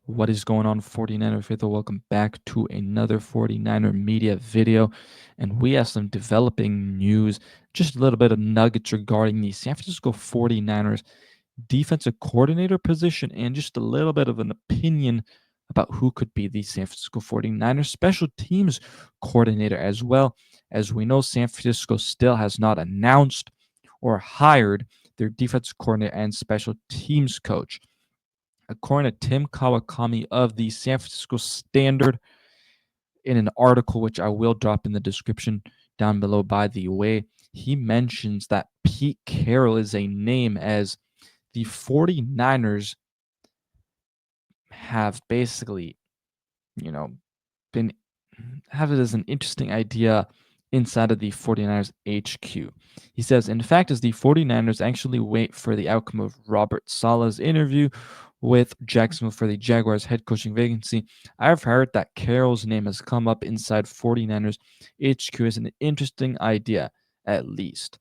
What is going on, 49er Faithful? Welcome back to another 49er media video. And we have some developing news, just a little bit of nuggets regarding the San Francisco 49ers defensive coordinator position, and just a little bit of an opinion about who could be the San Francisco 49ers special teams coordinator as well. As we know, San Francisco still has not announced or hired their defensive coordinator and special teams coach. According to Tim Kawakami of the San Francisco Standard, in an article which I will drop in the description down below, by the way, he mentions that Pete Carroll is a name, as the 49ers have basically, been have it as an interesting idea inside of the 49ers HQ. He says, in fact, as the 49ers actually wait for the outcome of Robert Saleh's interview with Jacksonville for the Jaguars head coaching vacancy, I've heard that Carroll's name has come up inside 49ers HQ as an interesting idea, at least.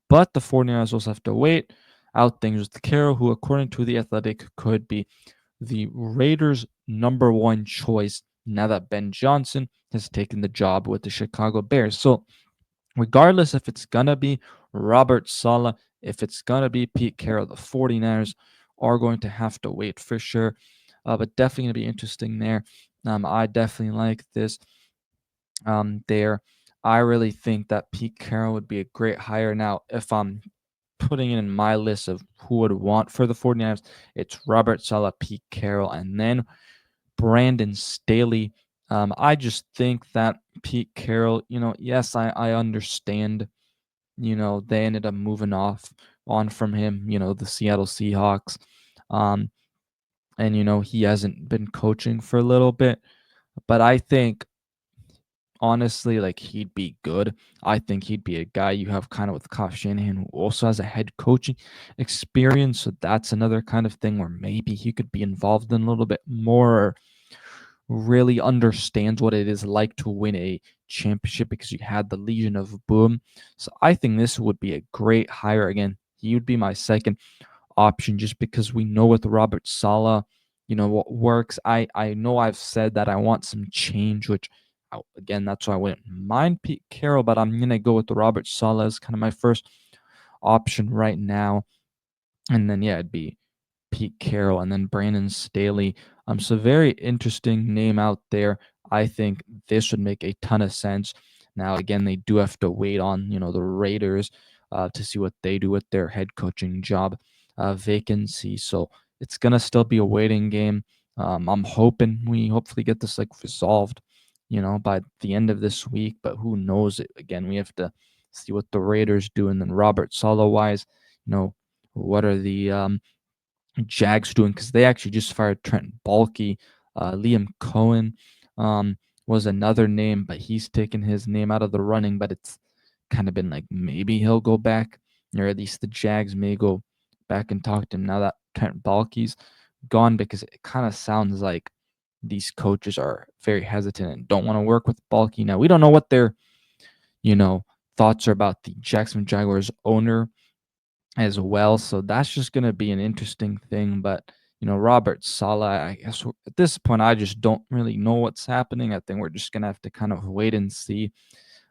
But the 49ers also have to wait out things with Carroll, who, according to The Athletic, could be the Raiders' number one choice now that Ben Johnson has taken the job with the Chicago Bears. So, regardless if it's going to be Robert Saleh, if it's going to be Pete Carroll, the 49ers are going to have to wait for sure. But definitely going to be interesting there. I definitely like this there. I really think that Pete Carroll would be a great hire. Now, if I'm putting it in my list of who would want for the 49ers, it's Robert Saleh, Pete Carroll, and then Brandon Staley. I just think that Pete Carroll, yes, I understand, they ended up moving on from him, the Seattle Seahawks. Um, and, he hasn't been coaching for a little bit. But I think, honestly, like, he'd be good. I think he'd be a guy you have kind of with Kyle Shanahan, who also has a head coaching experience. So that's another kind of thing where maybe he could be involved in a little bit more, or really understands what it is like to win a championship, because you had the Legion of Boom. So I think this would be a great hire. Again, he would be my second option, just because we know with Robert Saleh, what works. I know I've said that I want some change, which, again, that's why I wouldn't mind Pete Carroll, but I'm gonna go with the Robert Saleh as kind of my first option right now. And then, yeah, it'd be Pete Carroll and then Brandon Staley. So very interesting name out there. I think this would make a ton of sense. Now, again, they do have to wait on, the Raiders to see what they do with their head coaching job vacancy. So it's gonna still be a waiting game. I'm hoping we hopefully get this, like, resolved, by the end of this week. But who knows? Again, we have to see what the Raiders do, and then Robert Saleh wise, what are the Jags doing, because they actually just fired Trent Baalke. Liam Cohen was another name, but he's taken his name out of the running. But it's kind of been like maybe he'll go back, or at least the Jags may go back and talk to him now that Trent Baalke's gone, because it kind of sounds like these coaches are very hesitant and don't want to work with Baalke. Now, we don't know what their, you know, thoughts are about the Jacksonville Jaguars owner as well. So that's just going to be an interesting thing. But, Robert Saleh, I guess at this point, I just don't really know what's happening. I think we're just going to have to kind of wait and see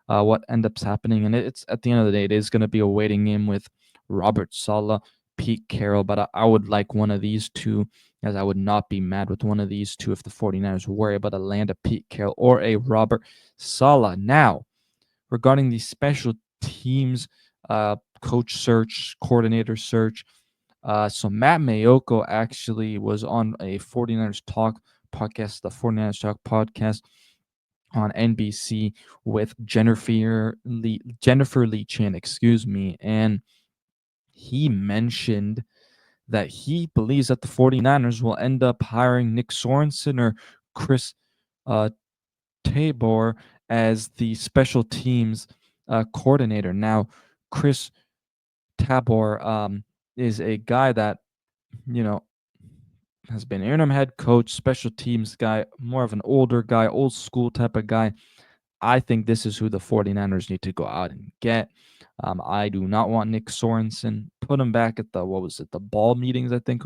what ends up happening. And it's, at the end of the day, it is going to be a waiting game with Robert Saleh, Pete Carroll. But I would like one of these two, as I would not be mad with one of these two if the 49ers were able to land a Pete Carroll or a Robert Saleh. Now, regarding the special teams coach search, coordinator search. So Matt Maiocco actually was on a 49ers Talk podcast, the 49ers Talk podcast on NBC with Jennifer Lee Chan, and he mentioned that he believes that the 49ers will end up hiring Nick Sorensen or Chris uh, Tabor as the special teams coordinator. Now, Chris Tabor is a guy that, you know, has been interim head coach, special teams guy, more of an older guy, old school type of guy. I think this is who the 49ers need to go out and get. I do not want Nick Sorensen. Put him back at the ball meetings, I think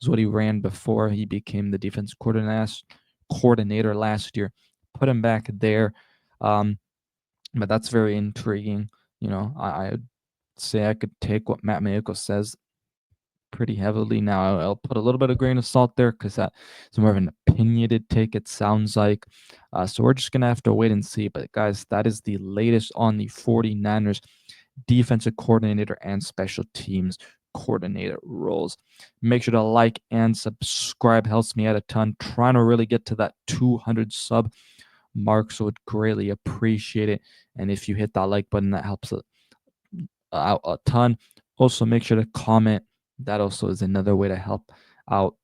is what he ran before he became the defense coordinator last year. Put him back there. But that's very intriguing. I'd say I could take what Matt Maiocco says pretty heavily. Now, I'll put a little bit of grain of salt there because that's more of an opinionated take, it sounds like. So we're just going to have to wait and see. But, guys, that is the latest on the 49ers defensive coordinator and special teams coordinator roles. Make sure to like and subscribe. Helps me out a ton. Trying to really get to that 200 sub mark, so would greatly appreciate it. And if you hit that like button, that helps out a ton. Also, make sure to comment. That also is another way to help out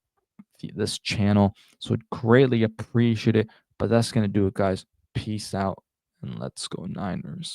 this channel. So would greatly appreciate it. But that's going to do it, guys. Peace out, and let's go Niners.